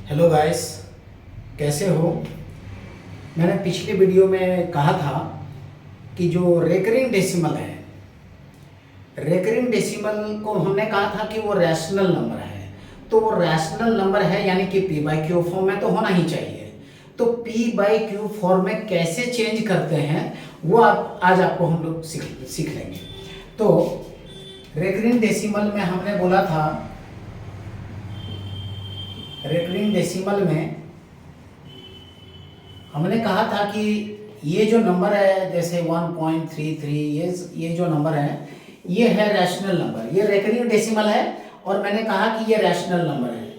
Hello guys, कैसे हो। मैंने पिछली वीडियो में कहा था कि जो रेकरिंग डेसिमल है, रेकरिंग डेसिमल को हमने कहा था कि वो रैशनल नंबर है। तो वो रैशनल नंबर है यानी कि पी बाई क्यू फॉर्म में तो होना ही चाहिए। तो पी बाई क्यू फॉर्म में कैसे चेंज करते हैं वो आज आपको हम लोग सीख लेंगे। तो रेकरिंग डेसिमल में हमने बोला था, रेकरिंग डेसिमल में हमने कहा था कि ये जो नंबर है जैसे 1.33, ये जो नंबर है ये है रैशनल नंबर, ये रेकरिंग डेसिमल है और मैंने कहा कि ये रैशनल नंबर है।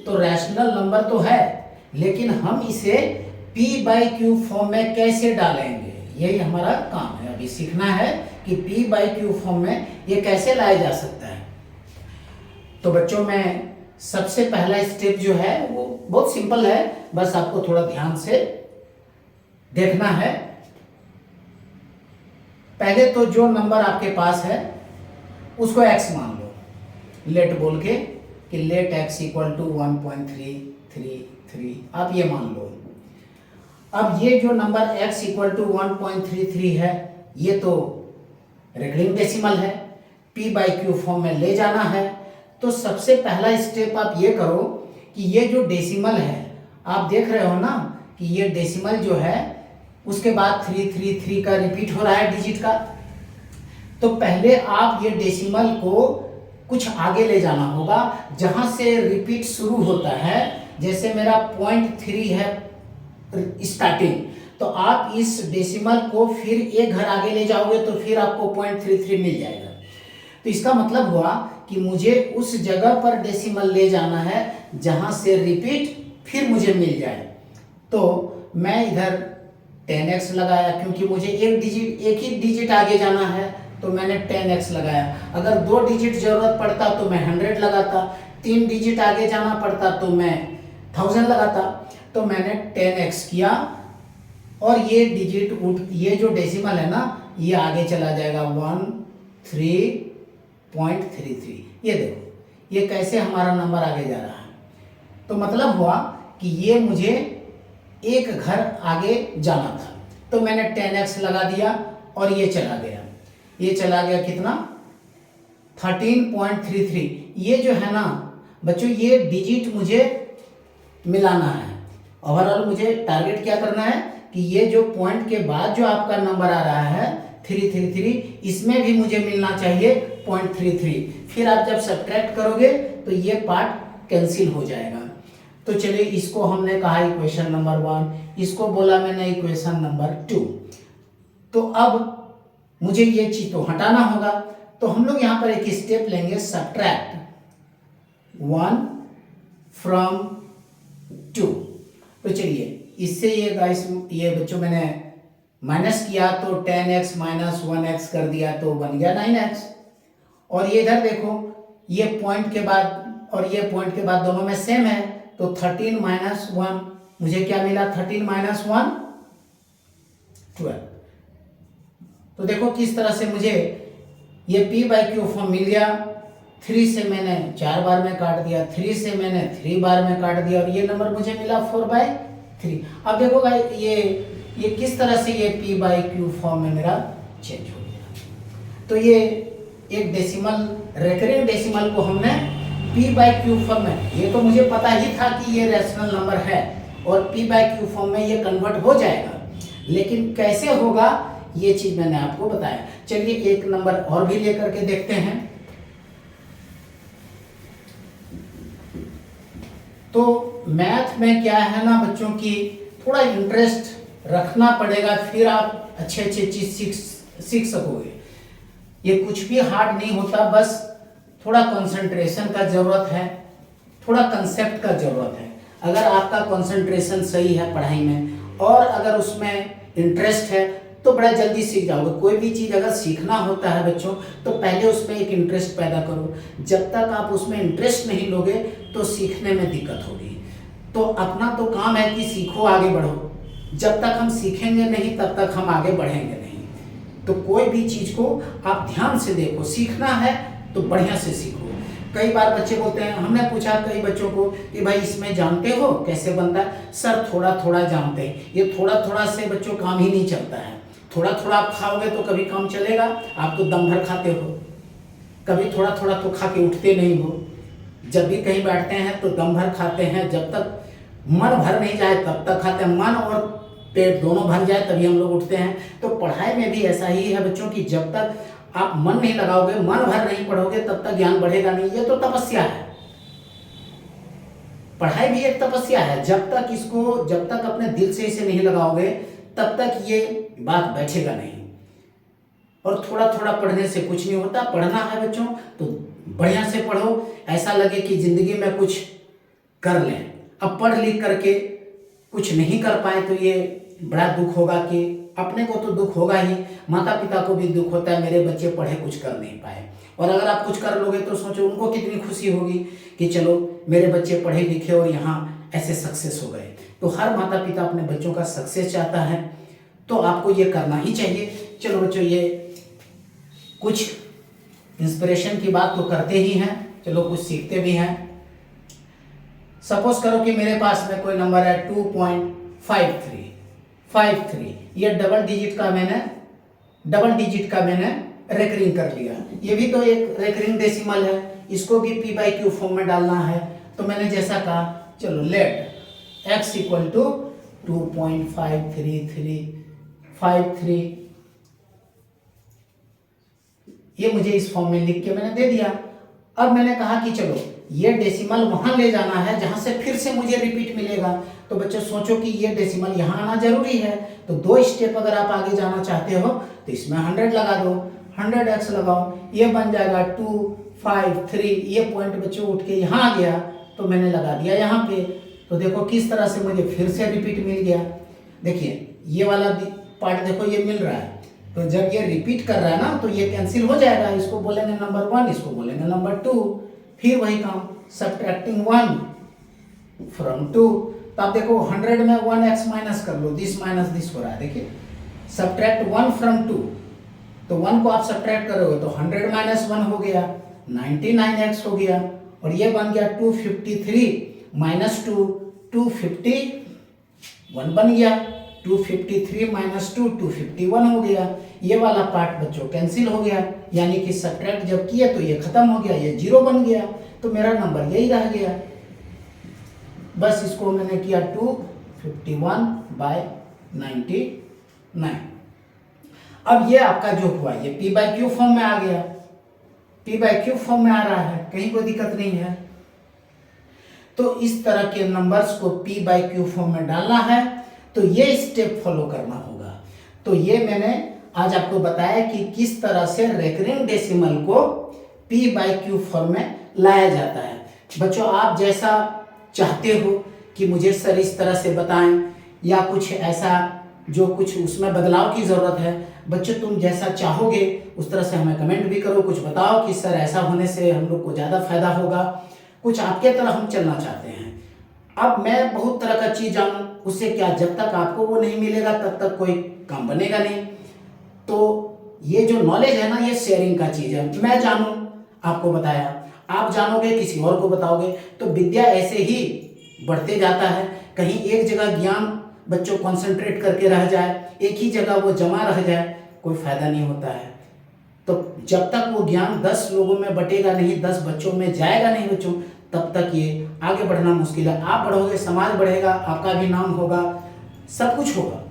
तो रैशनल नंबर तो है, लेकिन हम इसे p बाई क्यू फॉर्म में कैसे डालेंगे, यही हमारा काम है। अभी सीखना है कि p बाई क्यू फॉर्म में ये कैसे लाया जा सकता है। तो बच्चों में सबसे पहला स्टेप जो है वो बहुत सिंपल है, बस आपको थोड़ा ध्यान से देखना है। पहले तो जो नंबर आपके पास है उसको x मान लो, लेट बोल के कि लेट x इक्वल टू 1.333, आप ये मान लो। अब ये जो नंबर x इक्वल टू 1.33 है ये तो रेकरिंग डेसिमल है, p बाई क्यू फॉर्म में ले जाना है। तो सबसे पहला स्टेप आप ये करो कि ये जो डेसिमल है, आप देख रहे हो ना कि ये डेसिमल जो है उसके बाद 333 का रिपीट हो रहा है डिजिट का। तो पहले आप ये डेसिमल को कुछ आगे ले जाना होगा, जहां से रिपीट शुरू होता है। जैसे मेरा 0.3 है स्टार्टिंग, तो आप इस डेसिमल को फिर एक घर आगे ले जाओगे तो फिर आपको 0.33 मिल जाएगा। तो इसका मतलब हुआ कि मुझे उस जगह पर डेसिमल ले जाना है जहां से रिपीट फिर मुझे मिल जाए। तो मैं इधर 10x लगाया, क्योंकि मुझे एक ही डिजिट आगे जाना है तो मैंने 10x लगाया। अगर 2 डिजिट जरूरत पड़ता तो मैं 100 लगाता, 3 डिजिट आगे जाना पड़ता तो मैं 1000 लगाता। तो मैंने 10x किया और ये डिजिट ये जो डेसिमल है ना ये आगे चला जाएगा 13.33। ये देखो ये कैसे हमारा नंबर आगे जा रहा है। तो मतलब हुआ कि ये मुझे एक घर आगे जाना था, तो मैंने 10x लगा दिया और ये चला गया। ये चला गया कितना 13.33। ये जो है ना बच्चों ये डिजिट मुझे मिलाना है। ओवरऑल मुझे टारगेट क्या करना है कि ये जो पॉइंट के बाद जो आपका नंबर आ रहा है 333, इसमें भी मुझे मिलना चाहिए 0.33। फिर आप जब सब्ट्रैक्ट करोगे तो ये पार्ट कैंसिल हो जाएगा। तो चलिए इसको हमने कहा इक्वेशन नंबर 1, इसको बोला मैंने इक्वेशन नंबर 2। तो अब मुझे ये चीज तो हटाना होगा, तो हम लोग यहां पर एक स्टेप लेंगे, सब्ट्रैक्ट 1 फ्रॉम 2। तो चलिए इससे ये गाइस ये बच्चों मैंने माइनस किया तो 10x माइनस 1x कर दिया तो बन गया 9x। और ये इधर देखो ये पॉइंट के बाद और ये पॉइंट के बाद दोनों में सेम है, तो 13 माइनस 1 मुझे क्या मिला, 13 माइनस 1 12। तो देखो किस तरह से मुझे ये p बाई क्यू फॉर्म मिल गया। 3 से मैंने 4 बार में काट दिया, 3 से मैंने 3 बार में काट दिया और ये नंबर मुझे मिला 4/3। अब देखो भाई ये किस तरह से ये p बाई क्यू फॉर्म में मेरा चेंज हो गया। तो ये एक डेसिमल रेकरिंग डेसिमल को हमने p बाई क्यू फॉर्म में, ये तो मुझे पता ही था कि ये रैशनल नंबर है और p बाई क्यू फॉर्म में ये कन्वर्ट हो जाएगा, लेकिन कैसे होगा ये चीज मैंने आपको बताया। चलिए एक नंबर और भी लेकर के देखते हैं। तो मैथ में क्या है ना बच्चों की थोड़ा इंटरेस्ट रखना पड़ेगा, फिर आप अच्छे अच्छे चीज सीख सकोगे। ये कुछ भी हार्ड नहीं होता, बस थोड़ा कंसंट्रेशन का जरूरत है, थोड़ा कंसेप्ट का जरूरत है। अगर आपका कंसंट्रेशन सही है पढ़ाई में और अगर उसमें इंटरेस्ट है तो बड़ा जल्दी सीख जाओगे। कोई भी चीज़ अगर सीखना होता है बच्चों तो पहले उसमें एक इंटरेस्ट पैदा करो। जब तक आप उसमें इंटरेस्ट नहीं लोगे तो सीखने में दिक्कत होगी। तो अपना तो काम है कि सीखो, आगे बढ़ो। जब तक हम सीखेंगे नहीं तब तक हम आगे बढ़ेंगे नहीं। तो कोई भी चीज़ को आप ध्यान से देखो, सीखना है तो बढ़िया से सीखो। कई बार बच्चे बोलते हैं, हमने पूछा कई बच्चों को कि भाई इसमें जानते हो कैसे बनता है? सर थोड़ा थोड़ा जानते हैं। ये थोड़ा थोड़ा से बच्चों काम ही नहीं चलता है। थोड़ा थोड़ा आप खाओगे तो कभी काम चलेगा? आप तो दम भर खाते हो, कभी थोड़ा थोड़ा तो खा के उठते नहीं हो। जब भी कहीं बैठते हैं तो दम भर खाते हैं, जब तक मन भर नहीं जाए तब तक खाते हैं। मन और पेट दोनों भर जाए तभी हम लोग उठते हैं। तो पढ़ाई में भी ऐसा ही है बच्चों की, जब तक आप मन नहीं लगाओगे, मन भर नहीं पढ़ोगे, तब तक ज्ञान बढ़ेगा नहीं। ये तो तपस्या है, पढ़ाई भी एक तपस्या है। जब तक अपने दिल से इसे नहीं लगाओगे तब तक ये बात बैठेगा नहीं। और थोड़ा थोड़ा पढ़ने से कुछ नहीं होता। पढ़ना है बच्चों तो बढ़िया से पढ़ो, ऐसा लगे कि जिंदगी में कुछ कर लें। अब पढ़ लिख करके कुछ नहीं कर पाए तो ये बड़ा दुख होगा, कि अपने को तो दुख होगा ही, माता पिता को भी दुख होता है, मेरे बच्चे पढ़े कुछ कर नहीं पाए। और अगर आप कुछ कर लोगे तो सोचो उनको कितनी खुशी होगी कि चलो मेरे बच्चे पढ़े लिखे और यहाँ ऐसे सक्सेस हो गए। तो हर माता पिता अपने बच्चों का सक्सेस चाहता है, तो आपको ये करना ही चाहिए। चलो बच्चों, ये कुछ इंस्पिरेशन की बात तो करते ही हैं, चलो कुछ सीखते भी हैं। सपोज करो कि मेरे पास में कोई नंबर है 2.53, ये डबल डिजिट का मैंने रेकरिंग कर लिया। ये भी तो एक रेकरिंग डेसिमल है, इसको भी पी बाई क्यू फॉर्म में डालना है। तो मैंने जैसा कहा, चलो लेट x इक्वल टू 2.53353, ये मुझे इस फॉर्म में लिख के मैंने दे दिया। अब मैंने कहा कि चलो ये डेसिमल वहां ले जाना है जहां से फिर से मुझे रिपीट मिलेगा। तो बच्चों सोचो कि ये डेसिमल यहाँ आना जरूरी है, तो 2 स्टेप अगर आप आगे जाना चाहते हो तो इसमें 100 लगा दो, 100x लगाओ, ये बन जाएगा 253। ये पॉइंट बच्चों उठ के यहाँ आ गया, तो मैंने लगा दिया यहाँ पे। तो देखो किस तरह से मुझे फिर से रिपीट मिल गया। देखिए ये वाला पार्ट देखो ये मिल रहा है, तो जब ये रिपीट कर रहा है ना तो ये कैंसिल हो जाएगा। इसको बोलेंगे नंबर 1, इसको बोलेंगे नंबर 2। फिर वही काम, सब्ट्रैक्टिंग 1 फ्रॉम 2। तो आप देखो 100 में 1x माइनस कर लो, दिस माइनस दिस हो रहा है। देखिए सब्ट्रैक्ट 1 फ्रॉम 2, तो 1 को आप सब्ट्रैक्ट करोगे तो 100 माइनस 1 हो गया, 99x हो गया। और ये बन गया 253 माइनस 2, 251 बन गया। 253 माइनस 2, 251 हो गया। ये वाला पार्ट बच्चों कैंसिल हो गया, यानी कि सब्ट्रैक्ट जब किए तो ये खत्म हो गया, ये 0 बन गया। तो मेरा नंबर यही रह गया। बस इसको मैंने किया 251/99। अब ये आपका जो हुआ ये पी बाई क्यू फॉर्म में आ गया, पी बाई क्यू फॉर्म में आ रहा है, कहीं कोई दिक्कत नहीं है। तो इस तरह के नंबर्स को पी बाई क्यू फॉर्म में डालना है, तो ये स्टेप फॉलो करना होगा। तो ये मैंने आज आपको बताया कि किस तरह से रेकरिंग डेसिमल को पी बाई क्यू फॉर्म में लाया जाता है। बच्चों आप जैसा चाहते हो कि मुझे सर इस तरह से बताएं, या कुछ ऐसा जो कुछ उसमें बदलाव की ज़रूरत है, बच्चों तुम जैसा चाहोगे उस तरह से हमें कमेंट भी करो, कुछ बताओ कि सर ऐसा होने से हम लोग को ज़्यादा फायदा होगा। कुछ आपके तरह हम चलना चाहते हैं। अब मैं बहुत तरह का चीज़ जानूँ, उससे क्या, जब तक आपको वो नहीं मिलेगा तब तक कोई काम बनेगा नहीं। तो ये जो नॉलेज है ना, ये शेयरिंग का चीज़ है। मैं जानूँ आपको बताया, आप जानोगे किसी और को बताओगे, तो विद्या ऐसे ही बढ़ते जाता है। कहीं एक जगह ज्ञान बच्चों कंसंट्रेट करके रह जाए, एक ही जगह वो जमा रह जाए, कोई फायदा नहीं होता है। तो जब तक वो ज्ञान 10 लोगों में बटेगा नहीं, 10 बच्चों में जाएगा नहीं बच्चों, तब तक ये आगे बढ़ना मुश्किल है। आप बढ़ोगे, समाज बढ़ेगा, आपका भी नाम होगा, सब कुछ होगा,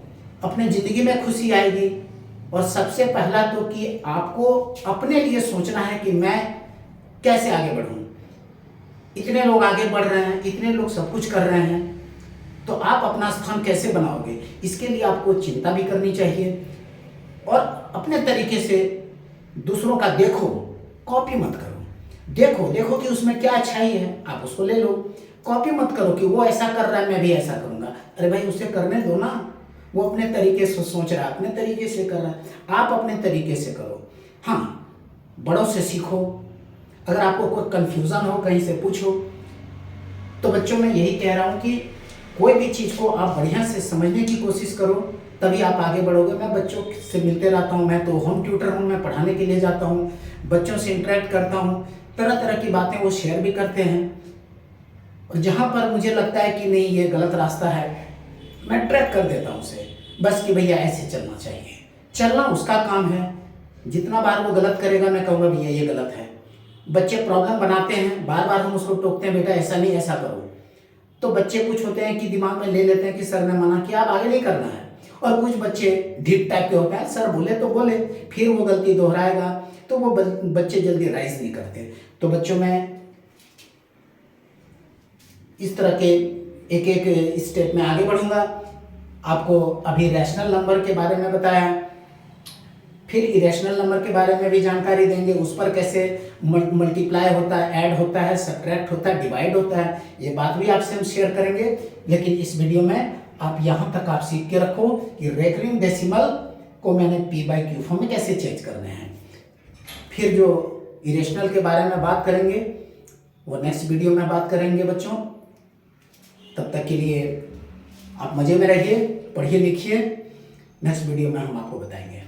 अपने ज़िंदगी में खुशी आएगी। और सबसे पहला तो कि आपको अपने लिए सोचना है कि मैं कैसे आगे बढ़ूं। इतने लोग आगे बढ़ रहे हैं, इतने लोग सब कुछ कर रहे हैं, तो आप अपना स्थान कैसे बनाओगे, इसके लिए आपको चिंता भी करनी चाहिए। और अपने तरीके से दूसरों का देखो, कॉपी मत करो। देखो कि उसमें क्या अच्छाई है, आप उसको ले लो। कॉपी मत करो कि वो ऐसा कर रहा है मैं भी ऐसा करूँगा। अरे भाई उसे करने दो ना, वो अपने तरीके से सोच रहा है, अपने तरीके से कर रहा है, आप अपने तरीके से करो। हाँ, बड़ों से सीखो। अगर आपको कोई कन्फ्यूज़न हो कहीं से पूछो। तो बच्चों मैं यही कह रहा हूँ कि कोई भी चीज़ को आप बढ़िया से समझने की कोशिश करो, तभी आप आगे बढ़ोगे। मैं बच्चों से मिलते रहता हूँ, मैं तो होम ट्यूटर हूँ, मैं पढ़ाने के लिए जाता हूँ, बच्चों से इंटरेक्ट करता हूँ, तरह तरह की बातें वो शेयर भी करते हैं। और जहाँ पर मुझे लगता है कि नहीं ये गलत रास्ता है, मैं ट्रैक कर देता हूँ उसे, बस कि भैया ऐसे चलना चाहिए। चलना उसका काम है, जितना बार वो गलत करेगा मैं कहूँगा भैया ये गलत है। बच्चे प्रॉब्लम बनाते हैं, बार बार हम उसको टोकते हैं, बेटा ऐसा नहीं ऐसा करो, तो बच्चे कुछ होते हैं कि दिमाग में ले लेते हैं कि सर ने मना किया अब आगे नहीं करना है। और कुछ बच्चे ढीठ टाइप के होते हैं, सर बोले तो बोले, फिर वो गलती दोहराएगा तो वो बच्चे जल्दी राइज नहीं करते। तो बच्चों में इस तरह के एक एक स्टेप में आगे बढ़ूंगा। आपको अभी रैशनल नंबर के बारे में बताया, फिर इरेशनल नंबर के बारे में भी जानकारी देंगे, उस पर कैसे मल्टीप्लाई होता है, ऐड होता है, सब्ट्रैक्ट होता है, डिवाइड होता है, ये बात भी आपसे हम शेयर करेंगे। लेकिन इस वीडियो में आप यहाँ तक आप सीख के रखो कि रेकरिंग डेसिमल को मैंने p/q फॉर्म में कैसे चेंज करने हैं। फिर जो इरेशनल के बारे में बात करेंगे वो नेक्स्ट वीडियो में बात करेंगे बच्चों। तब तक के लिए आप मज़े में रहिए, पढ़िए लिखिए, नेक्स्ट वीडियो में हम आपको बताएंगे।